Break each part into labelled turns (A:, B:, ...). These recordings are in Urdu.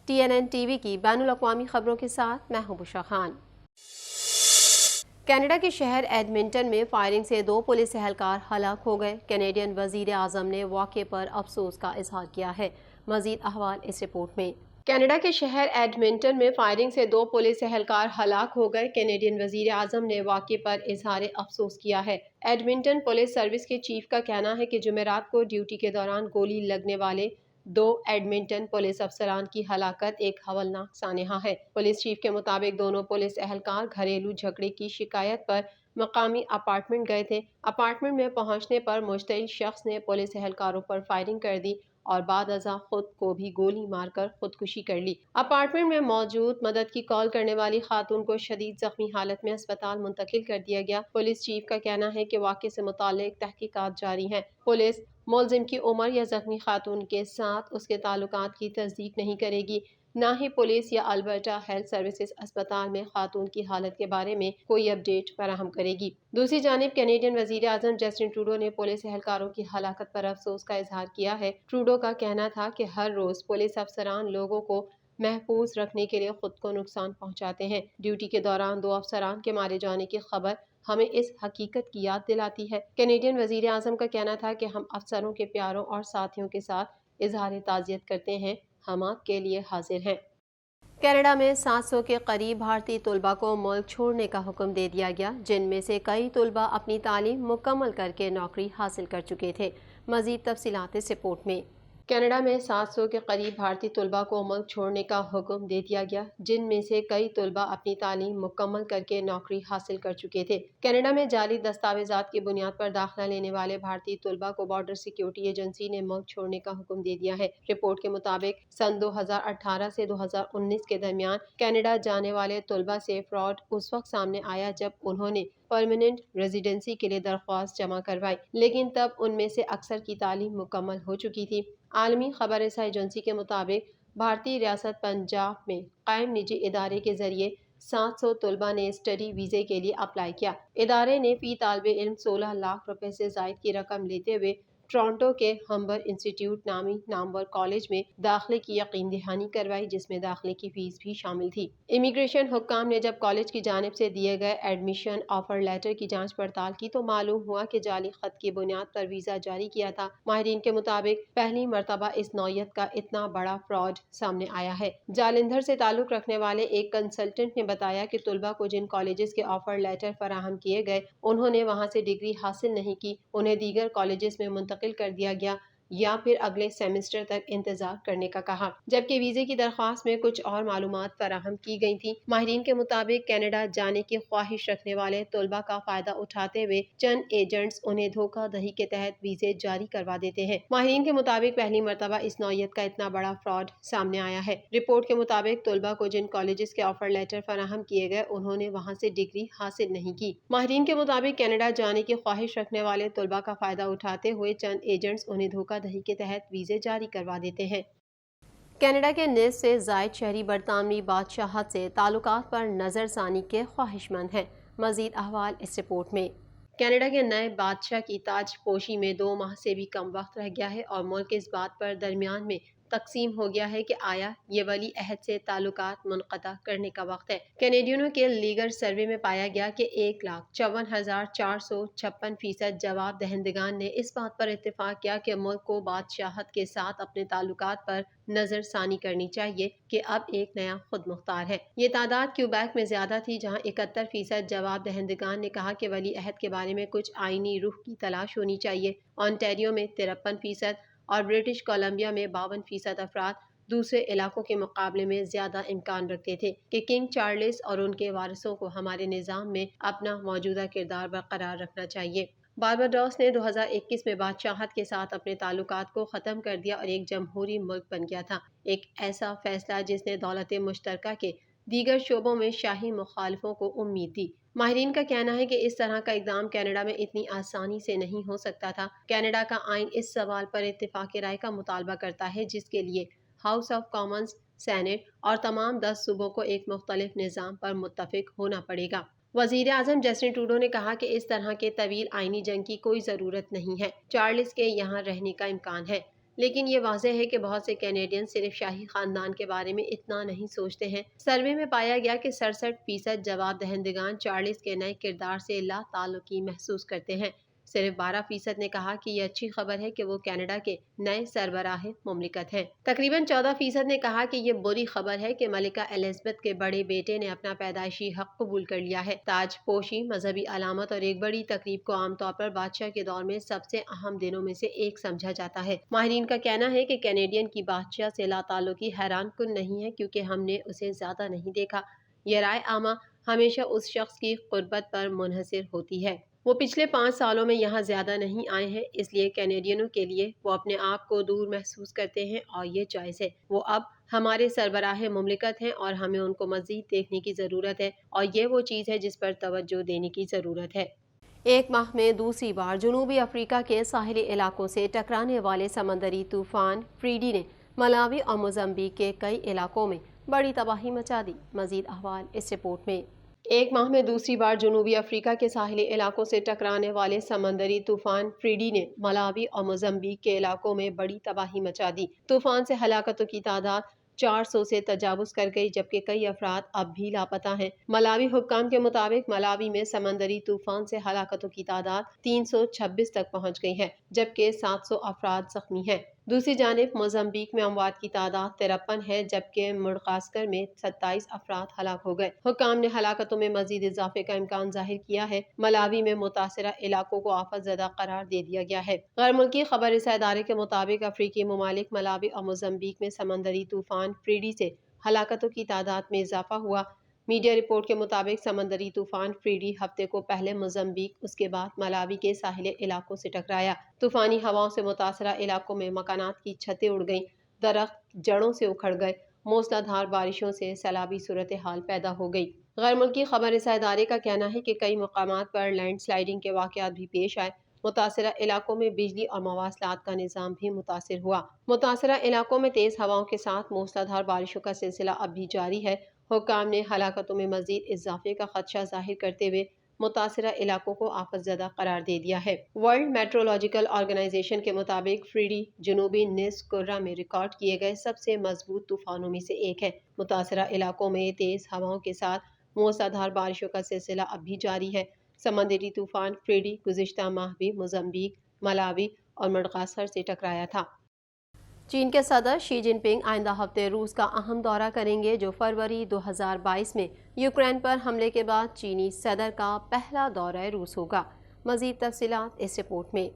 A: TNN TV کی بین الاقوامی خبروں کے ساتھ میں ہوں بشرا خان۔ کینیڈا کے شہر ایڈمنٹن میں فائرنگ سے 2 پولیس اہلکار ہلاک ہو گئے۔ کینیڈین وزیر اعظم نے واقعے پر افسوس کا اظہار کیا ہے۔ مزید احوال اس رپورٹ میں۔ کینیڈا کے شہر ایڈمنٹن میں فائرنگ سے 2 پولیس اہلکار ہلاک ہو گئے۔ کینیڈین وزیر اعظم نے واقعے پر اظہار افسوس کیا ہے۔ ایڈمنٹن پولیس سروس کے چیف کا کہنا ہے کہ جمعرات کو ڈیوٹی کے دوران گولی لگنے والے 2 ایڈمنٹن پولیس افسران کی ہلاکت ایک ہولناک سانحہ ہے۔ پولیس چیف کے مطابق دونوں پولیس اہلکار گھریلو جھگڑے کی شکایت پر مقامی اپارٹمنٹ گئے تھے۔ اپارٹمنٹ میں پہنچنے پر مشتعل شخص نے پولیس اہلکاروں پر فائرنگ کر دی اور بعد ازاں خود کو بھی گولی مار کر خودکشی کر لی۔ اپارٹمنٹ میں موجود مدد کی کال کرنے والی خاتون کو شدید زخمی حالت میں اسپتال منتقل کر دیا گیا۔ پولیس چیف کا کہنا ہے کہ واقعے سے متعلق تحقیقات جاری ہیں۔ پولیس ملزم کی عمر یا زخمی خاتون کے ساتھ اس کے تعلقات کی تصدیق نہیں کرے گی۔ نہ ہی پولیس یا البرٹا ہیلتھ سروسز اسپتال میں خاتون کی حالت کے بارے میں کوئی اپ ڈیٹ فراہم کرے گی۔ دوسری جانب کینیڈین وزیر اعظم جسٹن ٹروڈو نے پولیس اہلکاروں کی ہلاکت پر افسوس کا اظہار کیا ہے۔ ٹروڈو کا کہنا تھا کہ ہر روز پولیس افسران لوگوں کو محفوظ رکھنے کے لیے خود کو نقصان پہنچاتے ہیں۔ ڈیوٹی کے دوران 2 افسران کے مارے جانے کی خبر ہمیں اس حقیقت کی یاد دلاتی ہے۔ کینیڈین وزیر اعظم کا کہنا تھا کہ ہم افسروں کے پیاروں اور ساتھیوں کے ساتھ اظہار تعزیت کرتے ہیں۔ ہم آپ کے لیے حاضر ہیں۔ کینیڈا میں 700 کے قریب بھارتی طلباء کو ملک چھوڑنے کا حکم دے دیا گیا، جن میں سے کئی طلباء اپنی تعلیم مکمل کر کے نوکری حاصل کر چکے تھے۔ مزید تفصیلات اس رپورٹ میں۔ کینیڈا میں 700 کے قریب بھارتی طلباء کو ملک چھوڑنے کا حکم دے دیا گیا، جن میں سے کئی طلباء اپنی تعلیم مکمل کر کے نوکری حاصل کر چکے تھے۔ کینیڈا میں جعلی دستاویزات کی بنیاد پر داخلہ لینے والے بھارتی طلباء کو بارڈر سیکیورٹی ایجنسی نے ملک چھوڑنے کا حکم دے دیا ہے۔ رپورٹ کے مطابق سن 2018 سے 2019 کے درمیان کینیڈا جانے والے طلباء سے فراڈ اس وقت سامنے آیا جب انہوں نے پرماننٹ ریزیڈنسی کے لیے درخواست جمع کروائی، لیکن تب ان میں سے اکثر کی تعلیم مکمل ہو چکی تھی۔ عالمی خبر رساں ایجنسی کے مطابق بھارتی ریاست پنجاب میں قائم نجی ادارے کے ذریعے 700 طلباء نے اسٹڈی ویزے کے لیے اپلائی کیا۔ ادارے نے فی طالب علم 16 لاکھ روپے سے زائد کی رقم لیتے ہوئے ٹورنٹو کے ہمبر انسٹیٹیوٹ نامی نامور کالج میں داخلے کی یقین دہانی کروائی، جس میں داخلے کی فیس بھی شامل تھی۔ امیگریشن حکام نے جب کالج کی جانب سے دیے گئے ایڈمیشن آفر لیٹر کی جانچ پڑتال کی تو معلوم ہوا کہ جعلی خط کی بنیاد پر ویزا جاری کیا تھا۔ ماہرین کے مطابق پہلی مرتبہ اس نوعیت کا اتنا بڑا فراڈ سامنے آیا ہے۔ جالندھر سے تعلق رکھنے والے ایک کنسلٹنٹ نے بتایا کہ طلباء کو جن کالجز کے آفر لیٹر فراہم کیے گئے انہوں نے وہاں سے ڈگری حاصل نہیں کی، انہیں دیگر کالجز میں منتقل کر دیا گیا یا پھر اگلے سیمسٹر تک انتظار کرنے کا کہا، جبکہ ویزے کی درخواست میں کچھ اور معلومات فراہم کی گئی تھیں۔ ماہرین کے مطابق کینیڈا جانے کی خواہش رکھنے والے طلباء کا فائدہ اٹھاتے ہوئے چند ایجنٹس انہیں دھوکہ دہی کے تحت ویزے جاری کروا دیتے ہیں۔ ماہرین کے مطابق پہلی مرتبہ اس نوعیت کا اتنا بڑا فراڈ سامنے آیا ہے۔ رپورٹ کے مطابق طلباء کو جن کالجز کے آفر لیٹر فراہم کیے گئے انہوں نے وہاں سے ڈگری حاصل نہیں کی۔ ماہرین کے مطابق کینیڈا جانے کی خواہش رکھنے والے طلباء کا فائدہ اٹھاتے ہوئے چند ایجنٹس انہیں دھوکہ دہی کے تحت ویزے جاری کروا دیتے ہیں۔ کینیڈا کے نصف سے زائد شہری برطانوی بادشاہت سے تعلقات پر نظر ثانی کے خواہش مند ہیں۔ مزید احوال اس رپورٹ میں۔ کینیڈا کے نئے بادشاہ کی تاج پوشی میں 2 ماہ سے بھی کم وقت رہ گیا ہے اور ملک اس بات پر درمیان میں تقسیم ہو گیا ہے کہ آیا یہ ولی عہد سے تعلقات منقطع کرنے کا وقت ہے۔ کینیڈینوں کے لیگر سروے میں پایا گیا کہ 1,54,456% جواب دہندگان نے اس بات پر اتفاق کیا کہ ملک کو بادشاہت کے ساتھ اپنے تعلقات پر نظر ثانی کرنی چاہیے کہ اب ایک نیا خود مختار ہے۔ یہ تعداد کیوبیک میں زیادہ تھی، جہاں 71% جواب دہندگان نے کہا کہ ولی عہد کے بارے میں کچھ آئینی روح کی تلاش ہونی چاہیے۔ آنٹیریو میں 53% اور برٹش کولمبیا میں 52% افراد دوسرے علاقوں کے مقابلے میں زیادہ امکان رکھتے تھے کہ کنگ چارلس اور ان کے وارثوں کو ہمارے نظام میں اپنا موجودہ کردار برقرار رکھنا چاہیے۔ بارباڈوس نے 2021 میں بادشاہت کے ساتھ اپنے تعلقات کو ختم کر دیا اور ایک جمہوری ملک بن گیا تھا، ایک ایسا فیصلہ جس نے دولت مشترکہ کے دیگر شعبوں میں شاہی مخالفوں کو امید دی۔ ماہرین کا کہنا ہے کہ اس طرح کا اقدام کینیڈا میں اتنی آسانی سے نہیں ہو سکتا تھا۔ کینیڈا کا آئین اس سوال پر اتفاق رائے کا مطالبہ کرتا ہے جس کے لیے ہاؤس آف کامنز، سینیٹ اور تمام 10 صوبوں کو ایک مختلف نظام پر متفق ہونا پڑے گا۔ وزیر اعظم جسٹن ٹروڈو نے کہا کہ اس طرح کے طویل آئینی جنگ کی کوئی ضرورت نہیں ہے۔ چارلس کے یہاں رہنے کا امکان ہے۔ لیکن یہ واضح ہے کہ بہت سے کینیڈین صرف شاہی خاندان کے بارے میں اتنا نہیں سوچتے ہیں۔ سروے میں پایا گیا کہ 67% جواب دہندگان چارلس کے نئے کردار سے لا تعلقی محسوس کرتے ہیں۔ صرف 12% نے کہا کہ یہ اچھی خبر ہے کہ وہ کینیڈا کے نئے سربراہ مملکت ہیں۔ تقریباً 14% نے کہا کہ یہ بری خبر ہے کہ ملکہ الزبتھ کے بڑے بیٹے نے اپنا پیدائشی حق قبول کر لیا ہے۔ تاج پوشی مذہبی علامت اور ایک بڑی تقریب کو عام طور پر بادشاہ کے دور میں سب سے اہم دنوں میں سے ایک سمجھا جاتا ہے۔ ماہرین کا کہنا ہے کہ کینیڈین کی بادشاہ سے لا تعلقی حیران کن نہیں ہے کیونکہ ہم نے اسے زیادہ نہیں دیکھا۔ یہ رائے عامہ ہمیشہ اس شخص کی قربت پر منحصر ہوتی ہے۔ وہ پچھلے 5 سالوں میں یہاں زیادہ نہیں آئے ہیں، اس لیے کینیڈینوں کے لیے وہ اپنے آپ کو دور محسوس کرتے ہیں اور یہ جائز ہے۔ وہ اب ہمارے سربراہ مملکت ہیں اور ہمیں ان کو مزید دیکھنے کی ضرورت ہے اور یہ وہ چیز ہے جس پر توجہ دینے کی ضرورت ہے۔ ایک ماہ میں دوسری بار جنوبی افریقہ کے ساحلی علاقوں سے ٹکرانے والے سمندری طوفان فریڈی نے ملاوی اور موزمبیق کے کئی علاقوں میں بڑی تباہی مچا دی۔ مزید احوال اس رپورٹ میں۔ ایک ماہ میں دوسری بار جنوبی افریقہ کے ساحلی علاقوں سے ٹکرانے والے سمندری طوفان فریڈی نے ملاوی اور موزمبیق کے علاقوں میں بڑی تباہی مچا دی۔ طوفان سے ہلاکتوں کی تعداد 400 سے تجاوز کر گئی جبکہ کئی افراد اب بھی لاپتہ ہیں۔ ملاوی حکام کے مطابق ملاوی میں سمندری طوفان سے ہلاکتوں کی تعداد 326 تک پہنچ گئی ہے جبکہ 700 افراد زخمی ہیں۔ دوسری جانب موزمبیق میں اموات کی تعداد 53 ہے جبکہ مڈغاسکر میں 27 افراد ہلاک ہو گئے۔ حکام نے ہلاکتوں میں مزید اضافے کا امکان ظاہر کیا ہے۔ ملاوی میں متاثرہ علاقوں کو آفت زدہ قرار دے دیا گیا ہے۔ غیر ملکی خبر رساں ادارے کے مطابق افریقی ممالک ملاوی اور موزمبیق میں سمندری طوفان فریڈی سے ہلاکتوں کی تعداد میں اضافہ ہوا۔ میڈیا رپورٹ کے مطابق سمندری طوفان فریڈی ہفتے کو پہلے موزمبیق اس کے بعد ملاوی کے ساحلی علاقوں سے ٹکرایا۔ طوفانی ہواؤں سے متاثرہ علاقوں میں مکانات کی چھتیں اڑ گئیں، درخت جڑوں سے اکھڑ گئے، موسلا دھار بارشوں سے سیلابی صورتحال پیدا ہو گئی۔ غیر ملکی خبر رساں ادارے کا کہنا ہے کہ کئی مقامات پر لینڈ سلائڈنگ کے واقعات بھی پیش آئے۔ متاثرہ علاقوں میں بجلی اور مواصلات کا نظام بھی متاثر ہوا۔ متاثرہ علاقوں میں تیز ہواؤں کے ساتھ موسلا دھار بارشوں کا سلسلہ اب بھی جاری ہے۔ حکام نے ہلاکتوں میں مزید اضافے کا خدشہ ظاہر کرتے ہوئے متاثرہ علاقوں کو آفت زدہ قرار دے دیا ہے۔ ورلڈ میٹرولوجیکل آرگنائزیشن کے مطابق فریڈی جنوبی نصف کرہ میں ریکارڈ کیے گئے سب سے مضبوط طوفانوں میں سے ایک ہے۔ متاثرہ علاقوں میں تیز ہواؤں کے ساتھ موسلا دھار بارشوں کا سلسلہ اب بھی جاری ہے۔ سمندری طوفان فریڈی گزشتہ ماہ بھی موزمبیق، ملاوی اور مڈغاسکر سے ٹکرایا تھا۔ چین کے صدر شی جن پنگ آئندہ ہفتے روس کا اہم دورہ کریں گے جو فروری 2022 میں یوکرین پر حملے کے بعد چینی صدر کا پہلا دورہ روس ہوگا۔ مزید تفصیلات اس رپورٹ میں۔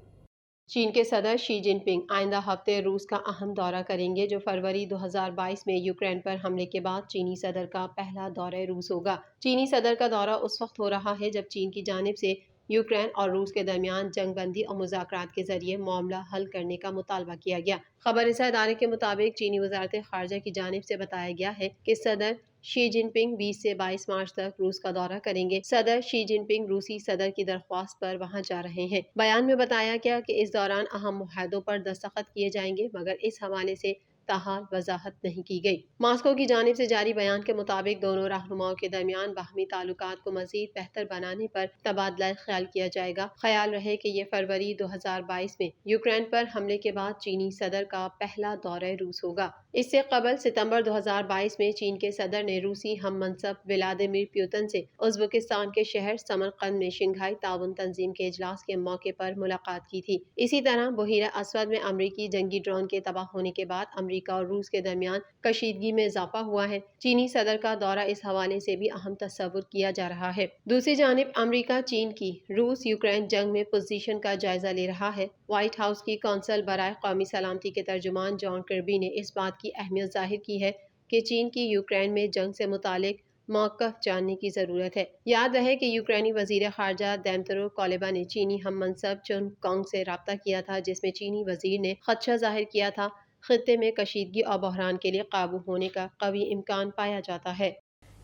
A: چین کے صدر شی جن پنگ آئندہ ہفتے روس کا اہم دورہ کریں گے جو فروری 2022 میں یوکرین پر حملے کے بعد چینی صدر کا پہلا دورہ روس ہوگا۔ چینی صدر کا دورہ اس وقت ہو رہا ہے جب چین کی جانب سے یوکرین اور روس کے درمیان جنگ بندی اور مذاکرات کے ذریعے معاملہ حل کرنے کا مطالبہ کیا گیا۔ خبر رساں ادارے کے مطابق چینی وزارت خارجہ کی جانب سے بتایا گیا ہے کہ صدر شی جن پنگ 20 سے 22 مارچ تک روس کا دورہ کریں گے۔ صدر شی جن پنگ روسی صدر کی درخواست پر وہاں جا رہے ہیں۔ بیان میں بتایا گیا کہ اس دوران اہم معاہدوں پر دستخط کیے جائیں گے مگر اس حوالے سے تاحال وضاحت نہیں کی گئی۔ ماسکو کی جانب سے جاری بیان کے مطابق دونوں رہنماؤں کے درمیان باہمی تعلقات کو مزید بہتر بنانے پر تبادلہ خیال کیا جائے گا۔ خیال رہے کہ یہ فروری 2022 میں یوکرین پر حملے کے بعد چینی صدر کا پہلا دورہ روس ہوگا۔ اس سے قبل ستمبر 2022 میں چین کے صدر نے روسی ہم منصب ولادیمیر پیوتن سے ازبکستان کے شہر سمرقند میں شنگھائی تعاون تنظیم کے اجلاس کے موقع پر ملاقات کی تھی۔ اسی طرح بحیرہ اسود میں امریکی جنگی ڈرون کے تباہ ہونے کے بعد امریکہ اور روس کے درمیان کشیدگی میں اضافہ ہوا ہے۔ چینی صدر کا دورہ اس حوالے سے بھی اہم تصور کیا جا رہا ہے۔ دوسری جانب امریکہ چین کی روس یوکرین جنگ میں پوزیشن کا جائزہ لے رہا ہے۔ وائٹ ہاؤس کی کونسل برائے قومی سلامتی کے ترجمان جان کربی نے اس بات کی اہمیت ظاہر کی ہے کہ چین کی یوکرین میں جنگ سے متعلق موقف جاننے کی ضرورت ہے۔ یاد رہے کہ یوکرینی وزیر خارجہ دیمترو کولیبا نے چینی ہم منصب چن کانگ سے رابطہ کیا تھا جس میں چینی وزیر نے خدشہ ظاہر کیا تھا خطے میں کشیدگی اور بحران کے لیے قابو ہونے کا قوی امکان پایا جاتا ہے۔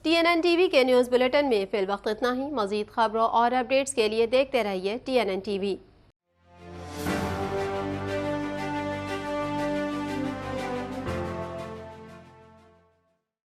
A: TNN-TV کے نیوز بلیٹن میں فی الوقت اتنا ہی۔ مزید خبروں اور اپڈیٹس کے لیے دیکھتے رہیے TNN-TV۔